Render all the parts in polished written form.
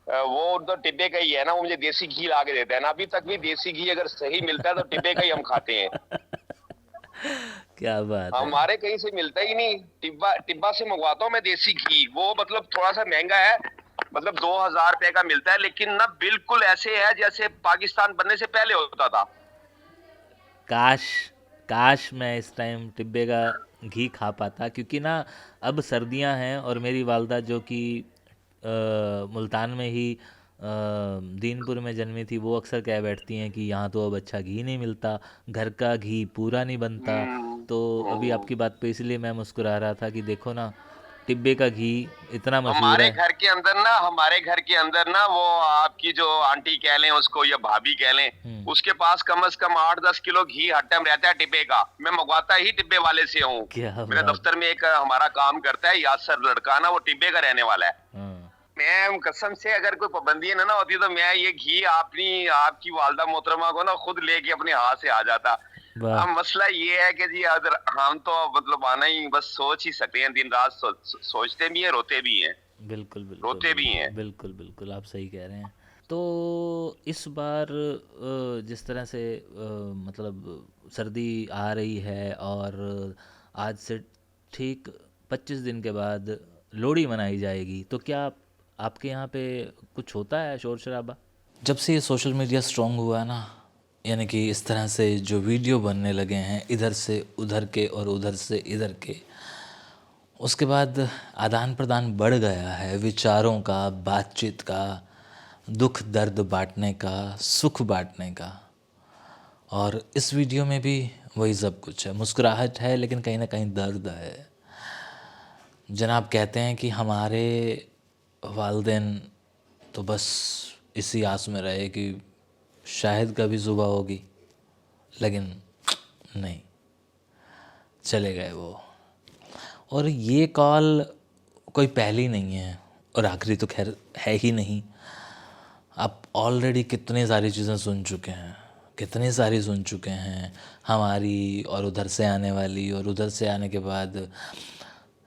वो तो टिब्बे का ही है ना, वो मुझे देसी घी ला के देता है ना, अभी तक भी देसी घी अगर सही मिलता है तो टिब्बे का ही हम खाते हैं। क्या बात है। हमारे कहीं से मिलता ही नहीं। टिब्बा टिब्बा से मंगवाता हूँ मैं देसी घी, वो मतलब थोड़ा सा महंगा है, मतलब 2000 रुपए का मिलता है, लेकिन ना बिल्कुल ऐसे है जैसे पाकिस्तान बनने से पहले होता था। काश, काश मैं इस टाइम टिब्बे का घी खा पाता, क्योंकि ना अब सर्दियां हैं और मेरी वालदा जो कि मुल्तान में ही दीनपुर में जन्मी थी, वो अक्सर कह बैठती हैं कि यहाँ तो अब अच्छा घी नहीं मिलता, घर का घी पूरा नहीं बनता। हम्म, तो अभी हम्म। आपकी बात पे इसलिए मैं मुस्कुरा रहा था कि देखो ना, टिब्बे का घी इतना मशहूर हमारे है। घर के अंदर ना, हमारे घर के अंदर ना, वो आपकी जो आंटी कह लें उसको या भाभी कह लें, हम्म। उसके पास कम से कम 8-10 किलो घी हर टाइम रहता है टिब्बे का। मैं मंगवाता ही टिब्बे वाले से हूँ। क्या मेरे बात। दफ्तर में एक हमारा काम करता है यासर लड़का ना, वो टिब्बे का रहने वाला है। हाँ। मैं कसम से, अगर कोई पाबंदी ना होती तो मैं ये घी अपनी आपकी वालदा मोहतरमा को ना खुद लेके अपने हाथ से आ जाता। वाह। अब मसला ये है कि जी अगर हम तो मतलब आना ही बस सोच ही सकते हैं, दिन रात सोचते भी हैं, रोते भी हैं। बिल्कुल बिल्कुल रोते भी बिल्कुल हैं। बिल्कुल बिल्कुल, आप सही कह रहे हैं। तो इस बार जिस तरह से मतलब सर्दी आ रही है और आज से ठीक 25 दिन के बाद लोहड़ी मनाई जाएगी, तो क्या आपके यहाँ पे कुछ होता है शोर शराबा? जब से ये सोशल मीडिया स्ट्रांग हुआ है ना, यानी कि इस तरह से जो वीडियो बनने लगे हैं इधर से उधर के और उधर से इधर के, उसके बाद आदान प्रदान बढ़ गया है विचारों का, बातचीत का, दुख दर्द बांटने का, सुख बांटने का। और इस वीडियो में भी वही सब कुछ है, मुस्कुराहट है लेकिन कहीं ना कहीं दर्द है। जनाब कहते हैं कि हमारे वालदेन तो बस इसी आस में रहे कि शायद कभी सुबह होगी, लेकिन नहीं, चले गए वो। और ये कॉल कोई पहली नहीं है और आखिरी तो खैर है ही नहीं। आप ऑलरेडी कितनी सारी चीज़ें सुन चुके हैं, कितनी सारी सुन चुके हैं, हमारी और उधर से आने वाली, और उधर से आने के बाद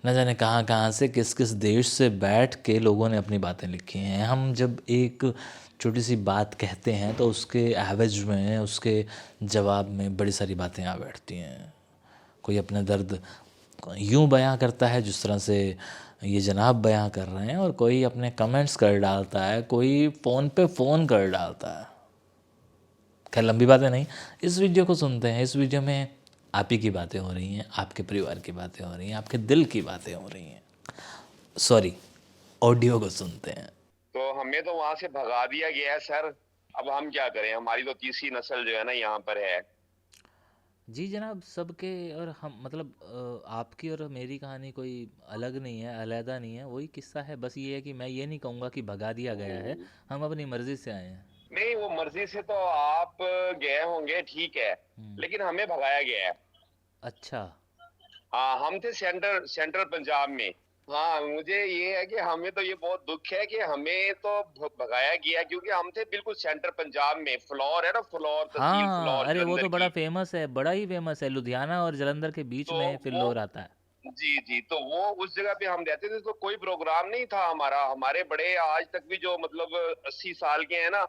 न जाने कहाँ कहाँ से किस किस देश से बैठ के लोगों ने अपनी बातें लिखी हैं। हम जब एक छोटी सी बात कहते हैं तो उसके एवज में, उसके जवाब में बड़ी सारी बातें आ बैठती हैं। कोई अपने दर्द यूं बयां करता है जिस तरह से ये जनाब बयां कर रहे हैं, और कोई अपने कमेंट्स कर डालता है, कोई फ़ोन पे फ़ोन कर डालता है। खैर लंबी बातें नहीं, इस वीडियो को सुनते हैं। इस वीडियो में आप ही की बातें हो रही हैं, आपके परिवार की बातें हो रही हैं, आपके दिल की बातें हो रही हैं। सॉरी, ऑडियो को सुनते हैं। तो हमें तो वहां से भगा दिया गया है सर। अब हम क्या करें, हमारी तो तीसरी नस्ल जो है ना यहाँ पर है। जी जनाब, सबके और हम मतलब आपकी और मेरी कहानी कोई अलग नहीं है, अलहदा नहीं है, वही किस्सा है। बस ये है कि मैं ये नहीं कहूँगा कि भगा दिया गया है, हम्म। हम अपनी मर्ज़ी से आए हैं। नहीं, वो मर्जी से तो आप गए होंगे, ठीक है, हम्म। लेकिन हमें भगाया गया है। अच्छा। हाँ, हम थे सेंट्रल सेंट्रल पंजाब में। हाँ, मुझे ये है कि हमें तो ये बहुत दुख है कि हमें तो भगाया गया, क्योंकि हम थे बिल्कुल सेंट्रल पंजाब में। फ्लोर है ना, फ्लोर तहसील हाँ, फ्लोर अरे वो जलंधर तो बड़ा की। फेमस है, बड़ा ही फेमस है, लुधियाना और जलंधर के बीच तो में वो, फिल्लौर आता है। जी जी, तो वो उस जगह पे हम रहते थे, तो कोई प्रोग्राम नहीं था हमारा। हमारे बड़े आज तक भी जो मतलब 80 साल के हैं ना,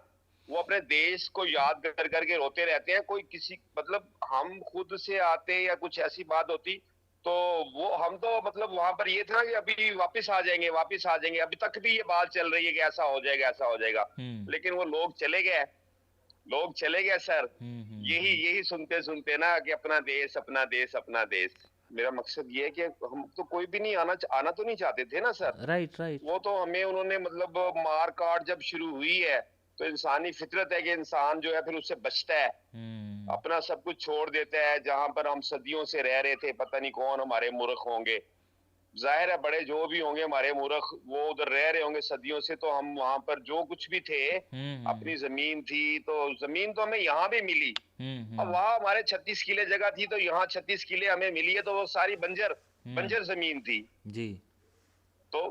वो अपने देश को याद कर करके रोते रहते हैं। कोई किसी मतलब हम खुद से आते या कुछ ऐसी बात होती तो वो हम तो मतलब वहां पर ये था कि अभी वापस आ जाएंगे, वापस आ जाएंगे। अभी तक भी ये बात चल रही है कि ऐसा हो जाएगा, ऐसा हो जाएगा। हम्म। लेकिन वो लोग चले गए, लोग चले गए सर। यही यही सुनते सुनते ना कि अपना देश, अपना देश, अपना देश। मेरा मकसद ये है कि हम तो कोई भी नहीं आना तो नहीं चाहते थे ना सर। Right right. वो तो हमें उन्होंने मतलब मार काट जब शुरू हुई है, तो इंसानी फितरत है कि इंसान जो है फिर उससे बचता है, हम्म। अपना सब कुछ छोड़ देता है। जहां पर हम सदियों से रह रहे थे, पता नहीं कौन हमारे मूर्ख होंगे, जाहिर है बड़े जो भी होंगे हमारे मूर्ख, वो उधर रह रहे होंगे सदियों से। तो हम वहां पर जो कुछ भी थे, हम्म। अपनी जमीन थी, तो जमीन तो हमें यहाँ भी मिली। अब हम्म। वहां हमारे 36 किले जगह थी, तो यहाँ 36 किले हमें मिली है, तो वो सारी बंजर हम्म। बंजर जमीन थी। जी। तो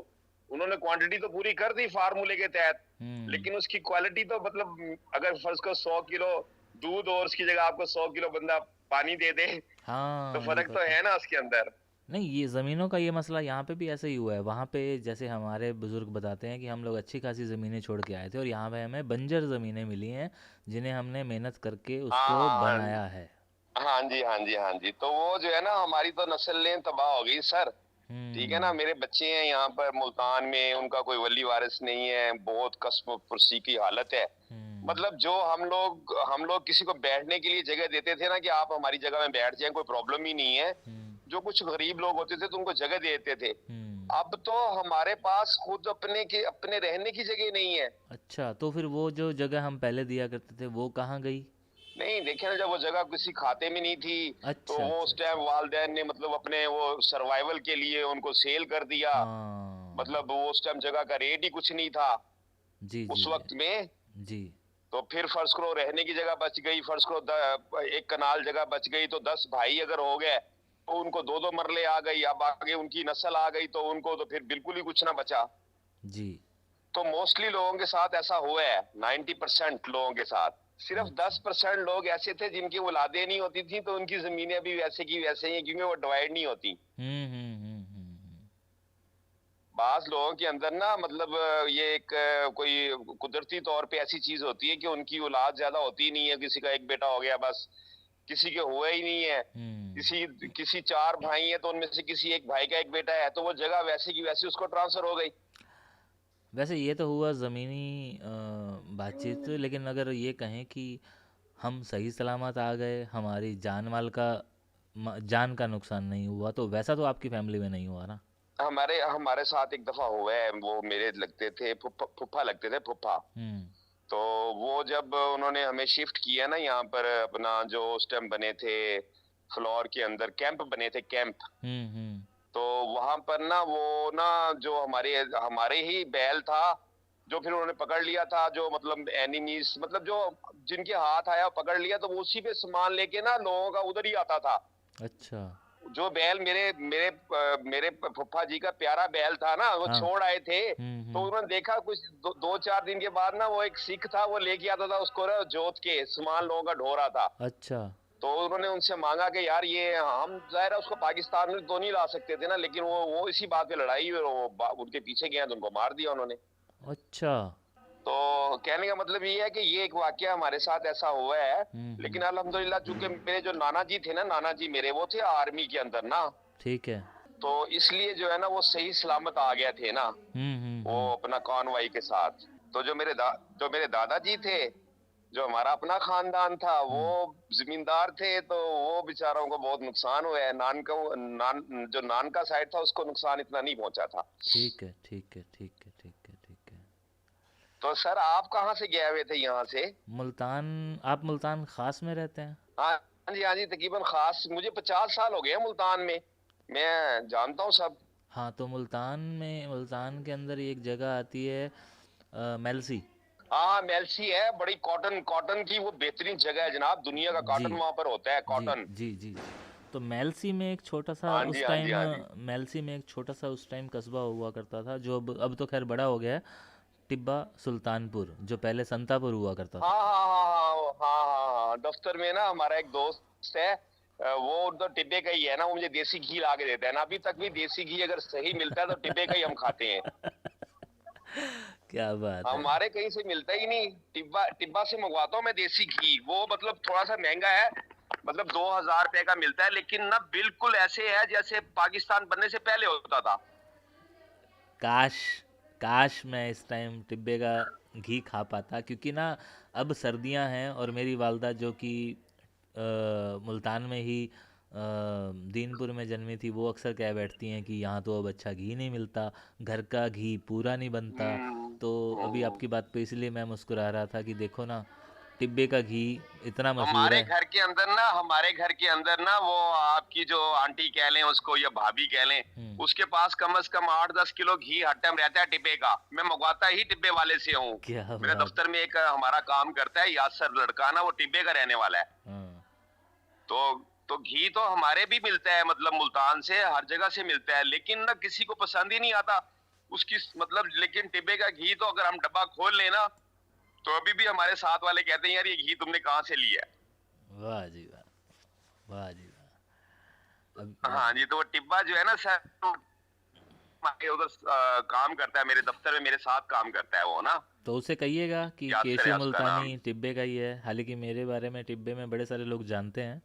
उन्होंने क्वांटिटी तो पूरी कर दी फार्मूले के तहत, हम्म। लेकिन उसकी क्वालिटी तो मतलब अगर फर्ज को 100 किलो दूध और उसकी जगह आपको 100 किलो बंदा पानी दे दे, तो हाँ ये फर्क तो बात है। है ना उसके अंदर। नहीं, ये ज़मीनों का ये मसला यहाँ पे भी ऐसे ही हुआ है। वहाँ पे जैसे हमारे बुज़ुर्ग बताते हैं कि हम लोग अच्छी खासी ज़मीनें छोड़ के आए थे और यहाँ पे हमें बंजर ज़मीनें मिली हैं जिन्हें हमने मेहनत करके हाँ उसको हाँ बनाया है। हाँ जी, हाँ जी, हाँ जी। तो वो जो है ना, हमारी तो नस्लें तबाह हो गई सर। ठीक है ना, हम्म। मेरे बच्चे हैं यहाँ पर मुल्तान में, उनका कोई वली वारिस नहीं है, बहुत कस्म पुरसी की हालत है। हम्म। मतलब जो हम लोग किसी को बैठने के लिए जगह देते थे ना, कि आप हमारी जगह में बैठ जाएं, कोई प्रॉब्लम ही नहीं है। हम्म। जो कुछ गरीब लोग होते थे तो उनको जगह देते थे। हम्म। अब तो हमारे पास खुद अपने रहने की जगह नहीं है। अच्छा, तो फिर वो जो जगह हम पहले दिया करते थे वो कहाँ गई? नहीं देखे ना, जब वो जगह किसी खाते में नहीं थी, तो अच्छा, वो अच्छा, उस अच्छा। टाइम वालदैन ने मतलब अपने वो सर्वाइवल के लिए उनको सेल कर दिया। हाँ। मतलब वो उस टाइम जगह का रेट ही कुछ नहीं था जी, जी, उस जी। वक्त में। जी। तो फिर फर्ज करो रहने की जगह बच गई, फर्ज करो एक कनाल जगह बच गई, तो 10 भाई अगर हो गए तो उनको दो दो मरले आ गई। अब आगे उनकी नस्ल आ गई तो उनको तो फिर बिल्कुल ही कुछ ना बचा। जी। तो मोस्टली लोगों के साथ ऐसा हुआ है, 90% लोगों के साथ। सिर्फ अच्छा। 10% लोग ऐसे थे जिनकी औलादें नहीं होती थी, तो उनकी जमीनें भी वैसे की वैसे ही हैं, क्योंकि वो डिवाइड नहीं होती। हम्म। हम्म। हम्म। हम्म। बाज लोगों के अंदर ना, मतलब ये एक कोई कुदरती तौर पे ऐसी चीज होती है कि उनकी औलाद ज्यादा होती ही नहीं है, किसी का एक बेटा हो गया बस, किसी के हुआ ही नहीं है। हम्म। किसी किसी 4 भाई हैं तो उनमें से किसी एक भाई का एक बेटा है, तो वो जगह वैसे की वैसी उसको ट्रांसफर हो गई। वैसे ये तो हुआ ज़मीनी बातचीत, लेकिन अगर ये कहें कि हम सही सलामत आ गए, हमारी जान माल का जान का नुकसान नहीं हुआ, तो वैसा तो आपकी फैमिली में नहीं हुआ ना? हमारे हमारे साथ एक दफा हुआ है, वो मेरे लगते थे फुफ्फा लगते थे, फुफ्फा। हम्म। तो वो जब उन्होंने हमें शिफ्ट किया ना यहाँ पर, अपना जो उस टाइम बने थे फ्लोर के अंदर कैंप बने थे, कैंप। हम्म। हम्म। तो वहां पर ना वो ना, जो हमारे हमारे ही बैल था, जो फिर उन्होंने पकड़ लिया था, जो मतलब एनिमीज, मतलब जो जिनके हाथ आया पकड़ लिया, तो वो उसी पे सामान लेके ना लोगों का उधर ही आता था। अच्छा। जो बैल मेरे मेरे मेरे फुफ्फा जी का प्यारा बैल था ना, वो हाँ। छोड़ आए थे। तो हम्म। उन्होंने देखा कुछ 2-4 दिन के बाद ना, वो एक सिख था, वो लेके आता था उसको ना जोत के सामान लोगों का ढो रहा था। अच्छा। तो उन्होंने उनसे मांगा कि यार ये हम जाहिर है उसको पाकिस्तान में तो नहीं ला सकते थे ना, लेकिन वो इसी बात पे लड़ाई हुई और वो उनके पीछे गए तो उनको मार दिया उन्होंने। अच्छा। तो कहने का मतलब ये है कि ये एक वाकया हमारे साथ ऐसा हुआ है। हम्म। लेकिन अल्हम्दुलिल्लाह, चूंकि मेरे जो नाना जी थे ना, नाना जी मेरे वो थे आर्मी के अंदर ना, ठीक है। तो इसलिए जो है ना वो सही सलामत आ गए थे ना, वो हम्म। अपना कॉनवाई के साथ। तो जो मेरे दादाजी थे, जो हमारा अपना खानदान था, वो हम्म। जमींदार थे, तो वो बेचारों को बहुत नुकसान हुआ है। जो नान का साइड था उसको नुकसान इतना नहीं पहुंचा था। ठीक है, ठीक है, ठीक है, ठीक है, ठीक है। तो सर आप कहाँ से गए हुए थे यहाँ से? मुल्तान। आप मुल्तान खास में रहते हैं? हाँ हाँ जी, तकरीबन खास मुझे 50 साल हो गए हैं मुल्तान में, मैं जानता हूँ सब। हाँ, तो मुल्तान के अंदर एक जगह आती है, मेलसी। हाँ मेलसी है, बड़ी कॉटन कॉटन की वो बेहतरीन जगह है जनाब, दुनिया का जी, कॉटन वहां पर होता है, जी, कॉटन। जी, जी, जी। तो मेलसी में एक छोटा सा हाँ जी, उस हाँ जी, टाइम हाँ जी। मेलसी में एक छोटा सा उस टाइम कस्बा हुआ करता था, जो अब तो खैर बड़ा हो गया है। टिब्बा सुल्तानपुर, जो पहले संतापुर हुआ करता हाँ था। हाँ हाँ हाँ हाँ हाँ हाँ, दफ्तर में ना हमारा एक दोस्त है, वो तो टिब्बे का ही है ना, वो मुझे देसी घी ला के देता है ना, अभी तक भी देसी घी अगर सही मिलता है तो टिब्बे का ही हम खाते हैं। क्या बात है! हमारे कहीं से मिलता ही नहीं, टिब्बा टिब्बा से मंगवाता हूँ मैं देसी घी, वो मतलब थोड़ा सा महंगा है, मतलब 2,000 रुपए का मिलता है, लेकिन ना बिल्कुल ऐसे है जैसे पाकिस्तान बनने से पहले होता था। काश, काश मैं इस टाइम टिब्बे का घी खा पाता, क्योंकि ना अब सर्दियां हैं और मेरी वालदा जो कि मुल्तान में ही दीनपुर में जन्मी थी, वो अक्सर कह बैठती हैं कि यहाँ तो अब अच्छा घी नहीं मिलता, घर का घी पूरा नहीं बनता। हम्म, तो अभी हम्म। आपकी बात पे इसलिए मैं मुस्कुरा रहा था कि देखो ना, टिब्बे का घी इतना मशहूर हमारे है। घर के अंदर ना, हमारे घर के अंदर ना, वो आपकी जो आंटी कह लें उसको या भाभी कह लें, हम्म। उसके पास कम से कम 8-10 किलो घी हर टाइम रहता है टिब्बे का। मैं मंगवाता ही टिब्बे वाले से हूँ। क्या मेरे बात! दफ्तर में एक हमारा काम करता है यासर लड़का ना, वो टिब्बे का रहने वाला है। हाँ। तो तो घी तो हमारे भी मिलता है, मतलब मुल्तान से हर जगह से मिलता है, लेकिन ना किसी को पसंद ही नहीं आता उसकी, मतलब लेकिन टिब्बे का घी तो अगर हम डब्बा खोल लेना, तो अभी भी हमारे साथ वाले कहते हैं यार ये घी तुमने कहाँ से लिया है। वाह जी वाह! वाह जी वाह! अब हाँ जी, तो वो टिब्बा जो है ना सर, हमारे उधर काम करता है, मेरे दफ्तर में मेरे साथ काम करता है वो ना। तो उसे कहिएगा कि यासर है केशु उसका मुल्तानी नाम। टिब्बे का ही है। हालांकि मेरे बारे में टिब्बे में बड़े सारे लोग जानते हैं।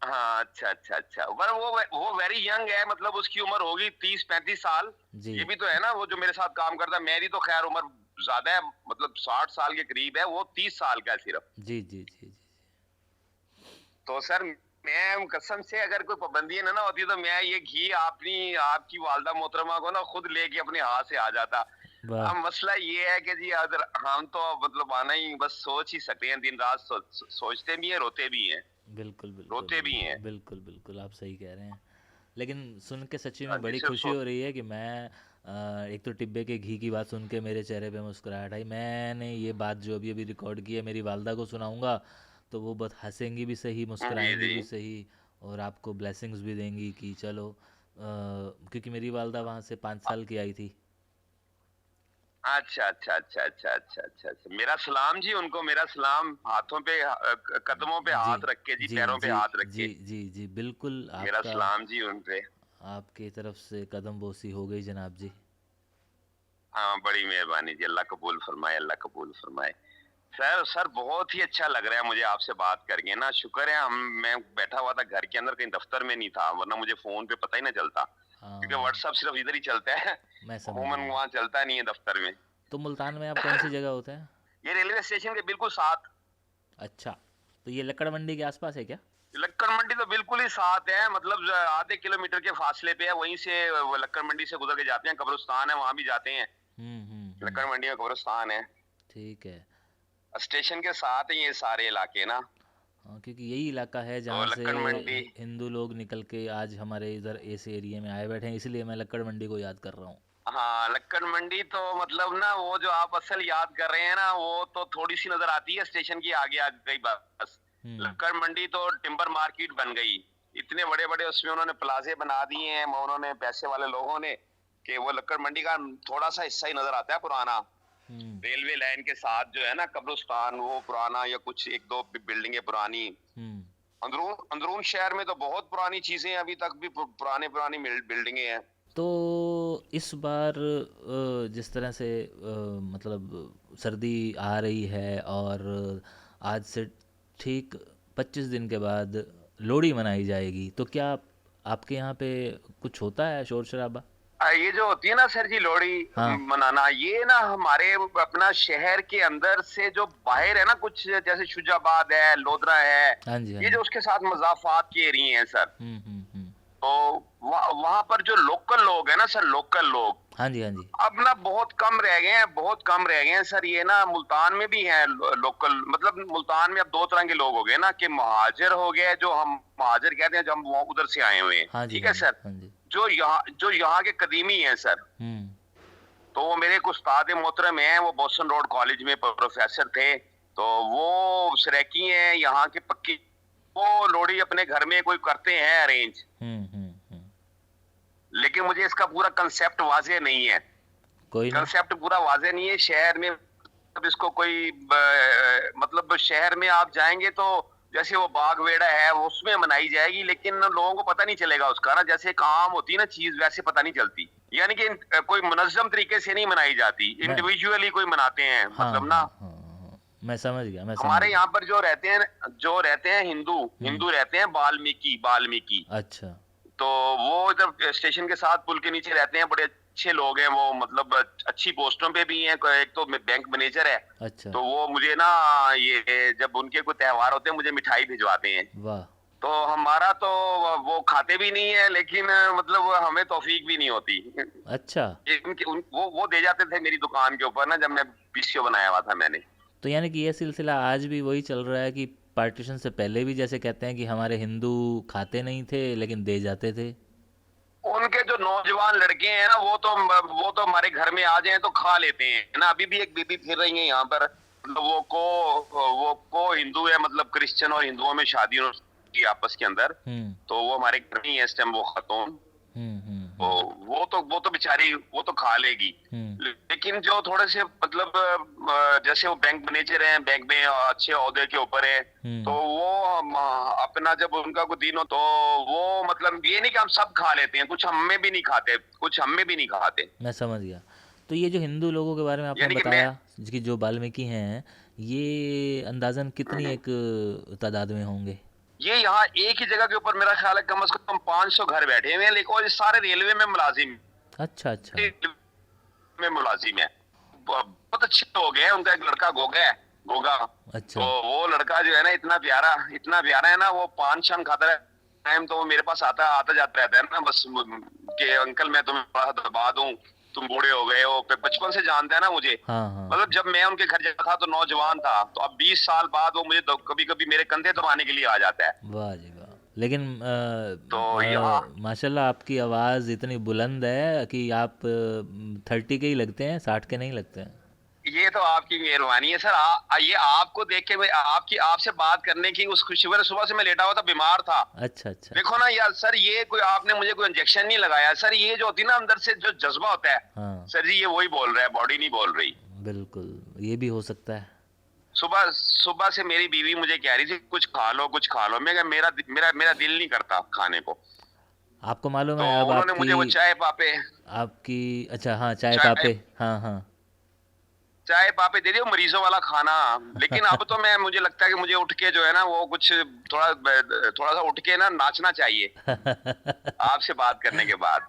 हाँ, अच्छा अच्छा अच्छा, पर वो वेरी यंग है, मतलब उसकी उम्र होगी 30-35 साल। जी ये भी तो है ना, वो जो मेरे साथ काम करता है, मेरी तो खैर उम्र ज्यादा है, मतलब 60 साल के करीब है, वो 30 साल का है सिर्फ। जी जी जी जी। तो सर मैं कसम से, अगर कोई पाबंदी ना होती तो मैं ये घी आपकी वालदा मोहतरमा को ना खुद लेके अपने हाथ से आ जाता। वाह। अब मसला ये है कि जी अगर हम तो मतलब आना ही बस सोच ही सकते हैं, दिन रात सोचते भी हैं, रोते भी हैं। बिल्कुल बिल्कुल रोते भी बिल्कुल हैं। बिल्कुल बिल्कुल, आप सही कह रहे हैं। लेकिन सुन के सच्ची हाँ में जी बड़ी सर, खुशी हो रही है कि मैं एक तो टिब्बे के घी की बात सुन के मेरे चेहरे पे मुस्कुराहट आई। मैंने ये बात जो अभी अभी रिकॉर्ड की है मेरी वालदा को सुनाऊंगा तो वो बहुत हंसेंगी भी सही, जी मुस्कुराएंगी जी। भी सही, और आपको ब्लेसिंग्स भी देंगी कि चलो, क्योंकि मेरी वालदा वहाँ से 5 साल की आई थी। अच्छा अच्छा अच्छा अच्छा अच्छा अच्छा अच्छा, मेरा सलाम जी उनको, मेरा सलाम, हाथों पे कदमों पे जी हाथ रख के जी, जी पैरों पे जी हाथ रख जी के, जी जी बिल्कुल। मेरा आपका, सलाम जी उन पे। आपकी तरफ से कदम बोसी हो गई जनाब जी। हाँ, बड़ी मेहरबानी जी, अल्लाह कबूल फरमाए, अल्लाह कबूल फरमाए। सर सर बहुत ही अच्छा लग रहा है मुझे आपसे बात करके ना, शुक्र है हम, मैं बैठा हुआ था घर के अंदर, कहीं दफ्तर में नहीं था, वरना मुझे फोन पे पता ही ना चलता, क्योंकि हाँ, व्हाट्सएप सिर्फ इधर ही चलता है। मैं समझ अमूमन गया। वहाँ चलता नहीं है दफ्तर में। तो मुल्तान में आप कौन सी जगह होते हैं? ये रेलवे स्टेशन के बिल्कुल साथ। अच्छा, तो ये लक्कड़ मंडी के आसपास है क्या? लक्कड़ मंडी तो बिल्कुल ही साथ है, मतलब आधे किलोमीटर के फासले पे है, वहीं से वो लक्कड़ मंडी से गुजर के जाते हैं, कब्रिस्तान है, वहां भी जाते हैं। लक्कड़ हम्म। मंडी में कब्रिस्तान है। ठीक है। स्टेशन के साथ ही ये सारे इलाके ना। हाँ, क्योंकि यही इलाका है तो जहाँ से लक्कड़ मंडी। हिंदू लोग निकल के आज हमारे इधर इस एरिया में आए बैठे हैं, इसलिए मैं लक्कड़ मंडी को याद कर रहा हूँ। हाँ, लक्कड़ मंडी तो मतलब ना, वो जो आप असल याद कर रहे हैं ना, वो तो थोड़ी सी नजर आती है स्टेशन की आगे आ गई बस। हम्म लक्कड़ मंडी तो टिम्बर मार्केट बन गई। इतने बड़े बड़े उसमें उन्होंने प्लाजे बना दिए हैं, उन्होंने पैसे वाले लोगों ने, कि वो लक्कड़ मंडी का थोड़ा सा हिस्सा ही नजर आता है पुराना। हम्म रेलवे लाइन के साथ जो है ना कब्रिस्तान, वो पुराना, या कुछ एक दो बिल्डिंगें पुरानी। हम्म। अंदरून अंदरून शहर में तो बहुत पुरानी चीजें हैं, अभी तक भी पुराने पुरानी बिल्डिंगें हैं। तो इस बार जिस तरह से मतलब सर्दी आ रही है और आज से ठीक 25 दिन के बाद लोहड़ी मनाई जाएगी, तो क्या आपके यहाँ पे कुछ होता है शोर शराबा? ये जो होती है ना सर जी लोहड़ी हाँ मनाना, ये ना हमारे अपना शहर के अंदर से जो बाहर है ना, कुछ जैसे शुजाबाद है, लोधरा है, हाँ जी हाँ ये जी। जो उसके साथ मजाफात के एरिया हैं सर। हम्म। तो वहां पर जो लोकल लोग हैं ना सर, लोकल लोग हाँ जी हाँ जी। अब ना बहुत कम रह गए हैं, बहुत कम रह गए हैं सर। ये ना मुल्तान में भी हैं लोकल, मतलब मुल्तान में अब दो तरह के लोग हो गए ना, कि महाजर हो गए, जो हम महाजर कहते हैं, जो हम उधर से आए हुए हैं, हाँ जी ठीक हाँ है जी सर। हाँ जी। जो यहाँ के कदीमी हैं सर। हम्म तो वो मेरे एक उस्ताद मोहतरम हैं, वो बोस्टन रोड कॉलेज में प्रोफेसर थे। तो वो सराकी हैं यहाँ के पक्की। वो लोहड़ी अपने घर में कोई करते हैं अरेंज, हम्म। लेकिन मुझे इसका पूरा कंसेप्ट वाजे नहीं है। कोई नहीं। कंसेप्ट पूरा वाजे नहीं है शहर में। अब इसको कोई मतलब शहर में आप जाएंगे तो जैसे वो बाग वेड़ा है उसमें मनाई जाएगी, लेकिन लोगों को पता नहीं चलेगा उसका ना, जैसे एक आम होती है ना चीज, वैसे पता नहीं चलती। यानी कि कोई मुनज्जम तरीके से नहीं मनाई जाती, मैं, इंडिविजुअली कोई मनाते हैं, हाँ मतलब हाँ ना। हाँ हाँ, मैं समझ गया, मैं समझ हमारे गया। यहाँ पर जो रहते हैं हिंदू, हम्म। हिंदू रहते हैं, वाल्मीकि वाल्मीकि। अच्छा तो वो इधर स्टेशन के साथ पुल के नीचे रहते हैं, बड़े अच्छे लोग हैं वो, मतलब अच्छी पोस्टों पे भी हैं। एक तो बैंक मैनेजर है। अच्छा। तो वो मुझे ना, ये जब उनके कोई त्योहार होते हैं मुझे मिठाई भिजवाते हैं। वाह। तो हमारा तो वो खाते भी नहीं है, लेकिन मतलब हमें तौफीक भी नहीं होती। अच्छा, वो दे जाते थे मेरी दुकान के ऊपर ना, जब मैं पीसीओ बनाया हुआ था मैंने। तो यानी कि ये सिलसिला आज भी वही चल रहा है कि पार्टीशन से पहले भी जैसे कहते हैं कि हमारे हिंदू खाते नहीं थे लेकिन दे जाते थे। उनके जो नौजवान लड़के हैं ना, वो तो हमारे घर में आ जाए तो खा लेते हैं ना। अभी भी एक बीबी फिर रही है यहाँ पर, मतलब वो को हिंदू है, मतलब क्रिश्चियन और हिंदुओं में शादी की आपस के अंदर। हम्म तो वो हमारे घर में ही है इस टाइम वो खातून। वो तो बेचारी वो तो खा लेगी। लेकिन जो थोड़े से मतलब जैसे वो बैंक मैनेजर हैं, बैंक में अच्छे ओहदे के ऊपर है, तो वो अपना जब उनका कोई दिन हो तो वो मतलब ये नहीं कि हम सब खा लेते हैं, कुछ हम में भी नहीं खाते, कुछ हम में भी नहीं खाते। मैं समझ गया। तो ये जो हिंदू लोगों के बारे में आपने यानी कि मैं बताया, कि जो वाल्मीकि हैं, ये अंदाजन कितनी एक तादाद में होंगे? ये यहाँ एक ही जगह के ऊपर मेरा ख्याल है कम से कम 500 घर बैठे हुए हैं, लेकिन ये सारे रेलवे में मुलाजिम, अच्छा अच्छा। में मुलाजिम है। बहुत अच्छे हो गए हैं। उनका एक लड़का गोगा है, गोगा। अच्छा। तो वो लड़का जो है ना इतना प्यारा है ना, वो पान शान खाता है टाइम, तो वो मेरे पास आता जाता रहता है ना, बस कि अंकल मैं तुम्हें बड़ा दबा दूं, तुम बूढ़े हो गए हो। बचपन से जानता है ना मुझे। हाँ हाँ। मतलब जब मैं उनके घर जाता था तो नौजवान था, तो अब 20 साल बाद वो मुझे कभी कभी मेरे कंधे दबाने के लिए आ जाता है। वाह जी वाह। लेकिन तो यहाँ माशाल्लाह आपकी आवाज़ इतनी बुलंद है कि आप 30 के ही लगते हैं, 60 के नहीं लगते हैं। ये तो आपकी मेहरबानी है सर। ये आपको देख के मैं आपसे बात करने की उस खुशी में, सुबह से मैं लेटा हुआ था, बीमार था। अच्छा अच्छा। देखो ना यार सर, ये कोई आपने मुझे कोई इंजेक्शन नहीं लगाया सर, ये जो होती है ना अंदर से जो जज्बा होता है, हाँ सर जी ये वही बोल रहा है, बॉडी नहीं बोल रही। बिल्कुल, ये भी हो सकता है। सुबह सुबह से मेरी बीवी मुझे कह रही थी कुछ खा लो कुछ खा लो, मैं कहा मेरा दिल नहीं करता खाने को। आपको मालूम तो है अब उन्होंने मुझे वो चाय पापे आपकी अच्छा हाँ, चाय चाय पापे, हाँ हाँ। चाय पापे दे दियो, मरीजों वाला खाना। लेकिन अब तो मुझे लगता है कि मुझे उठ के जो है ना वो कुछ थोड़ा सा उठ के ना नाचना चाहिए आपसे बात करने के बाद।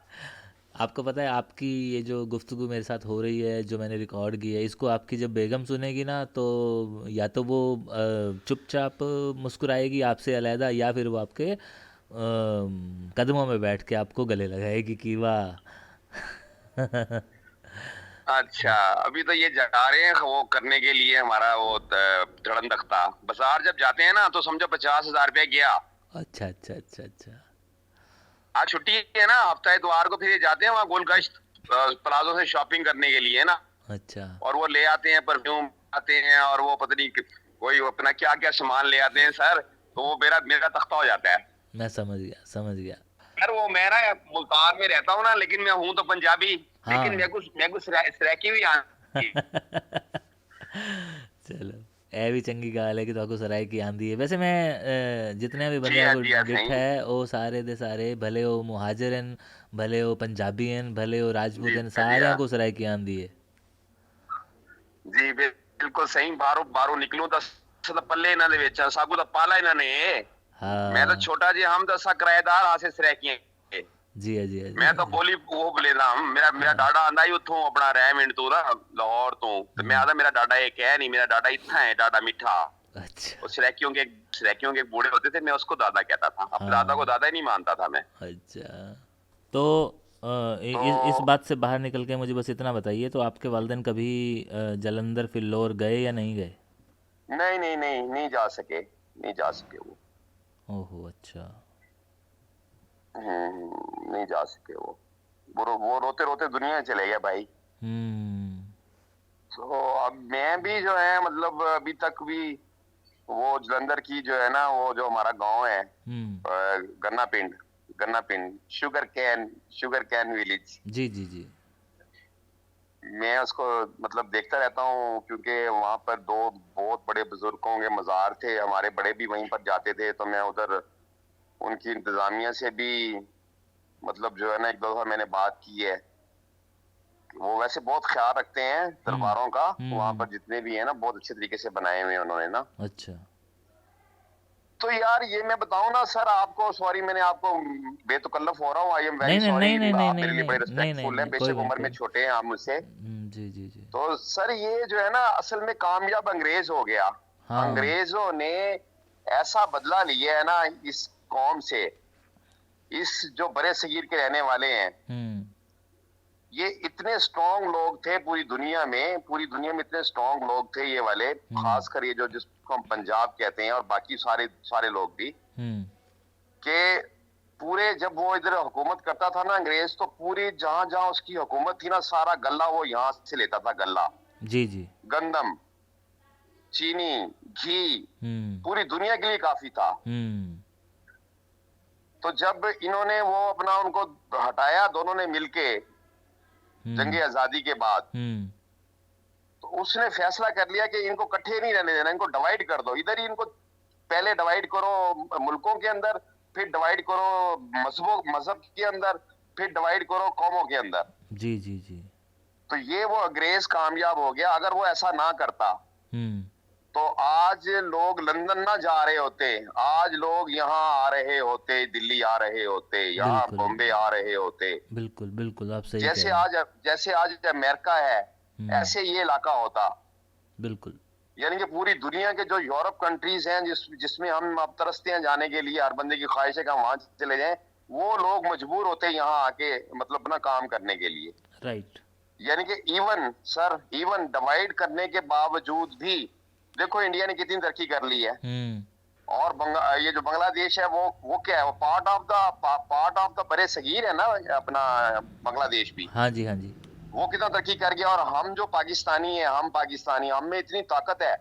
आपको पता है, आपकी ये जो गुफ्तगू मेरे साथ हो रही है, जो मैंने रिकॉर्ड की है, इसको आपकी जब बेगम सुनेगी ना, तो या तो वो चुपचाप मुस्कुराएगी आपसे अलहदा, या फिर वो आपके कदमों में बैठ के आपको गले लगाएगी कि वाह। अच्छा, अभी तो ये जा रहे हैं वो करने के लिए हमारा वो धड़न तख्ता। बाजार जब जाते हैं ना तो समझो 50,000 रुपया गया। अच्छा अच्छा अच्छा अच्छा। आज छुट्टी है ना, हफ्ता इतवार को फिर ये जाते हैं वहाँ गोलगश्त प्लाजो से शॉपिंग करने के लिए ना। अच्छा। और वो ले आते हैं परफ्यूम आते हैं, और वो पता नहीं कोई अपना क्या क्या सामान ले आते हैं सर, तो वो मेरा तख्ता हो जाता है। मैं समझ गया समझ गया। यार वो मैं ना मुल्तान में रहता हूँ ना, लेकिन मैं हूँ तो पंजाबी। लेकिन हाँ। मैं कुछ सराइकी भी आती। चलो, ਇਹ ਵੀ ਚੰਗੀ ਗੱਲ ਹੈ ਕਿ ਤੁਹਾਨੂੰ ਸਰਾਇਕੀ ਆਂਦੀ ਹੈ। ਵੈਸੇ ਮੈਂ ਜਿਤਨੇ ਵੀ जी ਬੰਦਿਆਂ हाँ को जी हाँ ਡਿੱਠਾ सही। ਹੈ, ਉਹ ਸਾਰੇ ਦੇ ਸਾਰੇ, ਭਲੇ ਉਹ ਮੁਹਾਜਿਰ ਹਨ, ਭਲੇ ਉਹ ਪੰਜਾਬੀ ਹਨ, ਭਲੇ ਉਹ ਰਾਜਪੂਤ जी ਹਨ, हाँ जी ਸਾਰਿਆਂ हाँ को ਸਰਾਇਕੀ ਆਂਦੀ ਹੈ। जी बिल्कुल सही। बाहरों निकलूं तो असां पल्ले इन्हां दे विच सागू दा पाला इन्हां ने। मैं तो हाँ छोटा जी, हम तो असा किराएदार हासे सराइकियां। जी हाँ जी हाँ जी मैं हाँ तो जी। बोली वो बलेदा, मेरा डाडा आंदा ही उथों अपना रहमिंड तो ना लाहौर तो। ते मैं आदा मेरा डाडा एक है नहीं, मेरा डाडा इत्था है, डाडा मिठा। अच्छा। और सराइकियों के बूढ़े होते थे, मैं उसको दादा कहता था, अपने दादा को हाँ दादा ही नहीं मानता था मैं। अच्छा। तो तो इस बात से बाहर निकल के मुझे बस इतना बताइए, तो आपके वालिदैन कभी जलंधर फिल्लौर गए या नहीं गए? नहीं नहीं नहीं नहीं जा सके, नहीं जा सके वो। ओहो अच्छा। नहीं जा सके वो रोते रोते दुनिया चले गया भाई। हम्म। तो अब मैं भी जो है मतलब अभी तक भी वो जलंधर की जो है ना, वो जो हमारा गांव है गन्ना पिंड शुगर कैन विलेज। जी जी जी। मैं उसको मतलब देखता रहता हूँ, क्योंकि वहां पर दो बहुत बड़े बुजुर्गों के मजार थे, हमारे बड़े भी वहीं पर जाते थे। तो मैं उधर उनकी इंतजामिया से भी मतलब जो है ना एक दो दफा मैंने बात की है। वो वैसे बहुत ख्याल रखते हैं दरबारों का, वहां पर जितने भी है ना बहुत अच्छे तरीके से बनाए हुए हैं उन्होंने ना। अच्छा। तो यार ये मैं बताऊं ना सर आपको, सॉरी मैंने आपको बेतकल्लफ हो रहा हूँ, आई एम वेरी नहीं नहीं सॉरी। नहीं नहीं नहीं आप नहीं मेरे लिए बड़े नहीं नहीं नहीं रिस्पेक्टफुल हैं, नहीं, कोई बेशक बात उम्र में कोई। छोटे हैं आप मुझसे। जी जी जी। तो सर ये जो है ना असल में कामयाब अंग्रेज हो गया। हाँ। अंग्रेजों ने ऐसा बदला लिया है ना इस कौम से, इस जो बड़े सगीर के रहने वाले हैं। ये इतने स्ट्रॉन्ग लोग थे पूरी दुनिया में इतने स्ट्रॉन्ग लोग थे ये वाले, खासकर ये जो जिसको हम पंजाब कहते हैं और बाकी सारे लोग भी, कि पूरे जब वो इधर हुकूमत करता था ना अंग्रेज, तो पूरी जहां जहां उसकी हुकूमत थी ना, सारा गल्ला वो यहाँ से लेता था। गल्ला, जी जी। गंदम, चीनी, घी, पूरी दुनिया के लिए काफी था। तो जब इन्होंने वो अपना उनको हटाया दोनों ने मिलके जंगे आजादी के बाद, तो उसने फैसला कर लिया कि इनको इकट्ठे नहीं रहने देना, इनको डिवाइड कर दो। इधर ही इनको पहले डिवाइड करो मुल्कों के अंदर, फिर डिवाइड करो मजहब के अंदर, फिर डिवाइड करो कौमों के अंदर। जी जी जी। तो ये वो अंग्रेज कामयाब हो गया। अगर वो ऐसा ना करता तो आज लोग लंदन ना जा रहे होते, आज लोग यहाँ आ रहे होते, दिल्ली आ रहे होते, यहाँ बिल्कुल बॉम्बे आ रहे होते। बिल्कुल बिल्कुल, आप सही कह जैसे रहे हैं। जैसे आज अमेरिका है, ऐसे ये इलाका होता। बिल्कुल। यानी कि पूरी दुनिया के जो यूरोप कंट्रीज हैं जिसमें हम अब तरसते हैं जाने के लिए, हर बंदे की ख्वाहिश है कि हम वहां चले जाएं, वो लोग मजबूर होते हैं यहाँ आके मतलब अपना काम करने के लिए। राइट। यानी कि इवन डिवाइड करने के बावजूद भी देखो इंडिया ने कितनी तरक्की कर ली है। और ये जो बांग्लादेश है वो क्या है, वो पार्ट ऑफ द बड़े सगीर है ना अपना बांग्लादेश भी। हाँ जी हाँ जी। वो कितना तरक्की कर गया। और हम जो पाकिस्तानी है, हम पाकिस्तानी, हम में इतनी ताकत है,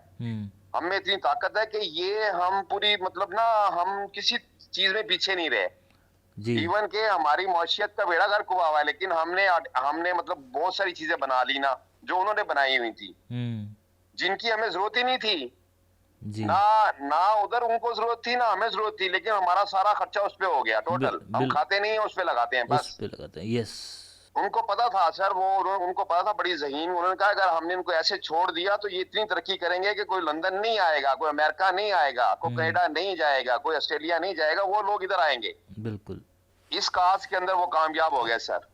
हम में इतनी ताकत है कि ये हम पूरी मतलब ना हम किसी चीज में पीछे नहीं रहे। इवन के हमारी मौशियत का बेड़ा गर्क हुआ हुआ है, लेकिन हमने मतलब बहुत सारी चीजें बना ली ना जो उन्होंने बनाई हुई थी, जिनकी हमें जरूरत ही नहीं थी। जी। ना उधर उनको जरूरत थी ना हमें जरूरत थी, लेकिन हमारा सारा खर्चा उस पे हो गया टोटल। हम खाते नहीं है, उस पे लगाते हैं बस। उस पे लगाते हैं, यस। उनको पता था सर, उनको पता था बड़ी ज़हीन। उन्होंने कहा अगर हमने इनको ऐसे छोड़ दिया तो ये इतनी तरक्की करेंगे कि कोई लंदन नहीं आएगा, कोई अमेरिका नहीं आएगा, कोई कनाडा नहीं जाएगा, कोई ऑस्ट्रेलिया नहीं जाएगा, वो लोग इधर आएंगे। बिल्कुल। इस काज के अंदर वो कामयाब हो गए सर।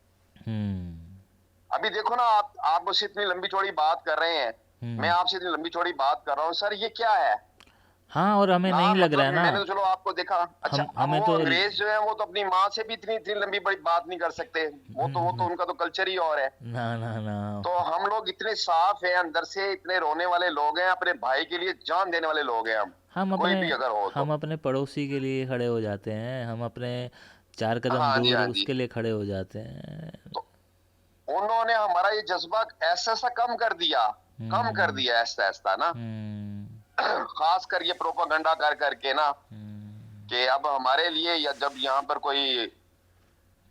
अभी देखो ना, आप मुझसे इतनी लंबी चौड़ी बात कर रहे हैं, मैं आपसे इतनी लंबी चौड़ी बात कर रहा हूँ सर, ये क्या है? हाँ, और हमें नहीं लग रहा है ना। मैंने तो चलो आपको देखा। अच्छा, हमें वो तो अंग्रेज जो है वो तो अपनी माँ से भी इतनी इतनी लंबी बड़ी बात नहीं कर सकते। वो तो उनका तो कल्चर ही और है। ना ना ना। तो हम लोग इतने साफ हैं अंदर से, इतने रोने वाले लोग हैं, अपने भाई के लिए जान देने वाले लोग हैं हम कोई भी अगर हो तो। हम अपने पड़ोसी के लिए खड़े हो जाते हैं, हम अपने 4 कदम दूर उसके लिए खड़े हो जाते हैं। तो उन्होंने हमारा ये जज्बा ऐसा कम कर दिया ऐसा ऐसा ना, खास कर ये प्रोपागंडा कर करके ना, कि अब हमारे लिए या जब यहाँ पर कोई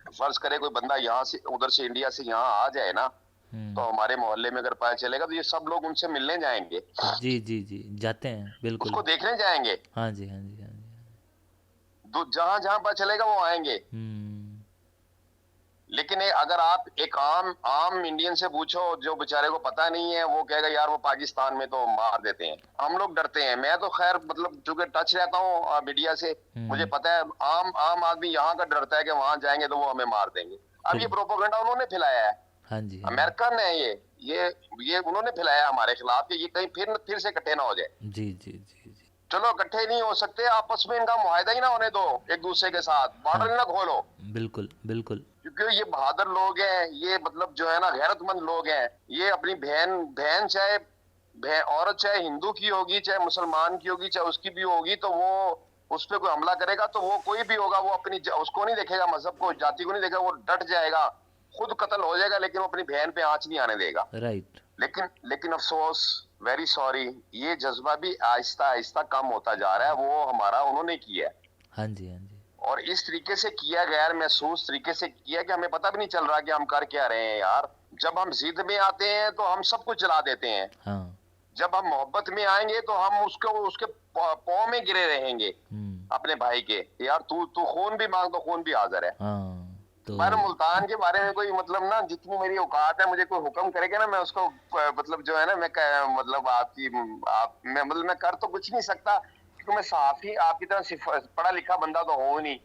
फर्ज करे कोई बंदा यहाँ से उधर से इंडिया से यहाँ आ जाए ना, तो हमारे मोहल्ले में अगर पता चलेगा तो ये सब लोग उनसे मिलने जाएंगे। जी जी जी, जाते हैं बिल्कुल, उसको देखने जाएंगे। हाँ जी हाँ जी हाँ जी। जहां जहां पता चलेगा वो आएंगे। लेकिन अगर आप एक आम इंडियन से पूछो जो बेचारे को पता नहीं है, वो कहेगा यार वो पाकिस्तान में तो मार देते हैं, हम लोग डरते हैं। मैं तो खैर मतलब चूंकि टच रहता हूँ मीडिया से, मुझे पता है आम आदमी यहाँ का डरता है कि वहां जाएंगे तो वो हमें मार देंगे। अब ये प्रोपेगेंडा उन्होंने फैलाया है। हाँ जी, अमेरिकन है ये उन्होंने फैलाया हमारे खिलाफ कि ये कहीं फिर से इकट्ठे ना हो जाए। जी जी जी जी। चलो इकट्ठे नहीं हो सकते, आपस में इनका मुआहदा ही ना होने दो एक दूसरे के साथ, बॉर्डर ही ना खोलो। बिल्कुल बिल्कुल। क्योंकि ये बहादुर लोग हैं, ये मतलब जो है ना गैरतमंद लोग हैं। ये अपनी बहन चाहे औरत चाहे हिंदू की होगी, चाहे मुसलमान की होगी, चाहे उसकी भी होगी, तो वो उस पर कोई हमला करेगा तो वो कोई भी होगा, वो अपनी उसको नहीं देखेगा, मजहब को जाति को नहीं देखेगा, वो डट जाएगा, खुद कत्ल हो जाएगा, लेकिन वो अपनी बहन पे आंच नहीं आने देगा। राइट। लेकिन अफसोस, वेरी सॉरी, ये जज्बा भी आहिस्ता आहिस्ता कम होता जा रहा है। वो हमारा उन्होंने किया है। हाँ जी हाँ जी। और इस तरीके से किया, गैर महसूस तरीके से किया कि हमें पता भी नहीं चल रहा कि हम कर क्या रहे हैं यार। जब हम जिद में आते हैं तो हम सब कुछ चला देते हैं। हाँ। जब हम मोहब्बत में आएंगे तो हम उसके पाँव में गिरे रहेंगे अपने भाई के, यार तू खून भी मांग तो खून भी हाजिर है। हाँ। तो पर मुल्तान के बारे में कोई मतलब ना, जितनी मेरी औकात है, मुझे कोई हुक्म करेगा ना, मैं उसको मतलब जो है ना, मैं मतलब मैं कर तो कुछ नहीं सकता, क्योंकि मैं साफी आपकी तरह पढ़ा लिखा बंदा तो हूँ नहीं।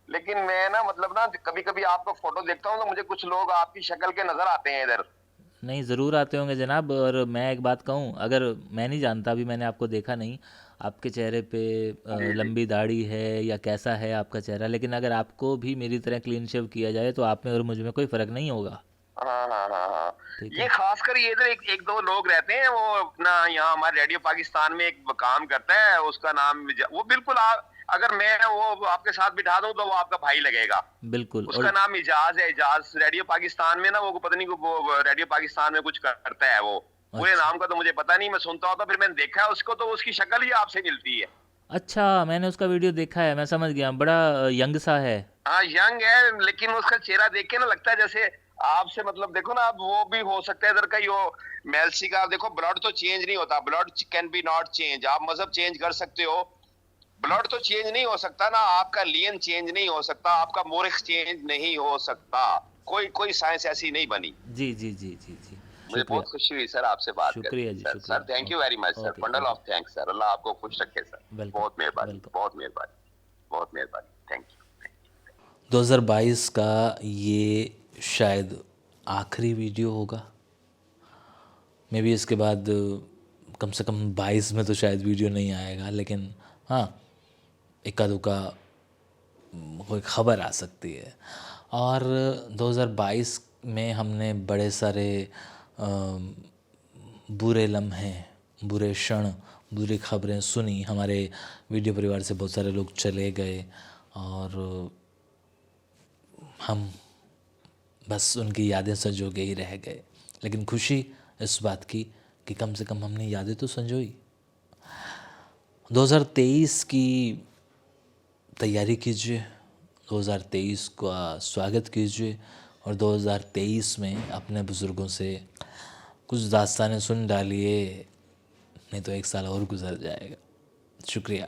लेकिन मैं ना मतलब ना कभी कभी आपका फोटो देखता हूँ तो मुझे कुछ लोग आपकी शक्ल के नजर आते हैं इधर। नहीं, ज़रूर आते होंगे जनाब। और मैं एक बात कहूँ, अगर मैं नहीं जानता, अभी मैंने आपको देखा नहीं, आपके चेहरे पे लंबी दाढ़ी है या कैसा है आपका चेहरा, लेकिन अगर आपको भी मेरी तरह क्लीन शेव किया जाए तो आप में और मुझ में कोई फ़र्क नहीं होगा। हाँ। ये खासकर ये इधर एक दो लोग रहते हैं, वो अपना यहाँ हमारे रेडियो पाकिस्तान में एक काम करता है, उसका नाम वो बिल्कुल अगर मैं वो आपके साथ बिठा दूं तो वो आपका भाई लगेगा। बिल्कुल। उसका नाम इजाज है, इजाज। रेडियो पाकिस्तान में ना वो पता नहीं वो रेडियो पाकिस्तान में कुछ करता है वो। पूरे नाम का तो मुझे पता नहीं, मैं सुनता होता, फिर मैंने देखा है उसको, तो उसकी शक्ल ही आपसे मिलती है। अच्छा, मैंने उसका वीडियो देखा है, मैं समझ गया, बड़ा यंग सा है। हाँ यंग है, लेकिन उसका चेहरा देख के ना लगता है जैसे आपसे, मतलब देखो ना, अब वो भी हो सकता है इधर का ही हो। मेलसी का देखो, ब्लड तो चेंज नहीं होता, blood can be not change. आप मजहब चेंज कर सकते हो, ब्लड तो चेंज नहीं हो सकता ना। आपका लियन चेंज नहीं हो सकता, आपका मोरिख चेंज नहीं हो सकता। कोई कोई साइंस ऐसी नहीं बनी। जी जी जी जी जी। मुझे शुक्रिया। बहुत खुशी हुई सर आपसे बात शुक्रिया करके। जी, सर सर शुक्रिया। Thank you okay. Very much sir, okay bundle okay. Of thanks sir. Allah आपको खुश रखे सर। वेलकम। बहुत मेहरबानी, वेलकम। बहुत मेहरबानी, बहुत मेहरबानी, थैंक यू। 2022 का ये शायद आखिरी वीडियो होगा। मे बी इसके बाद कम से कम 22 में तो शायद वीडियो नहीं आएगा, लेकिन हाँ, इक्का दुक्का कोई ख़बर आ सकती है। और 2022 में हमने बड़े सारे बुरे लम्हे, बुरे क्षण, बुरी खबरें सुनी। हमारे वीडियो परिवार से बहुत सारे लोग चले गए और हम बस उनकी यादें संजो के ही रह गए। लेकिन खुशी इस बात की कि कम से कम हमने यादें तो संजोई। 2023 की तैयारी कीजिए, 2023 का स्वागत कीजिए और 2023 में अपने बुज़ुर्गों से कुछ दास्तानें सुन डालिए, नहीं तो एक साल और गुजर जाएगा। शुक्रिया।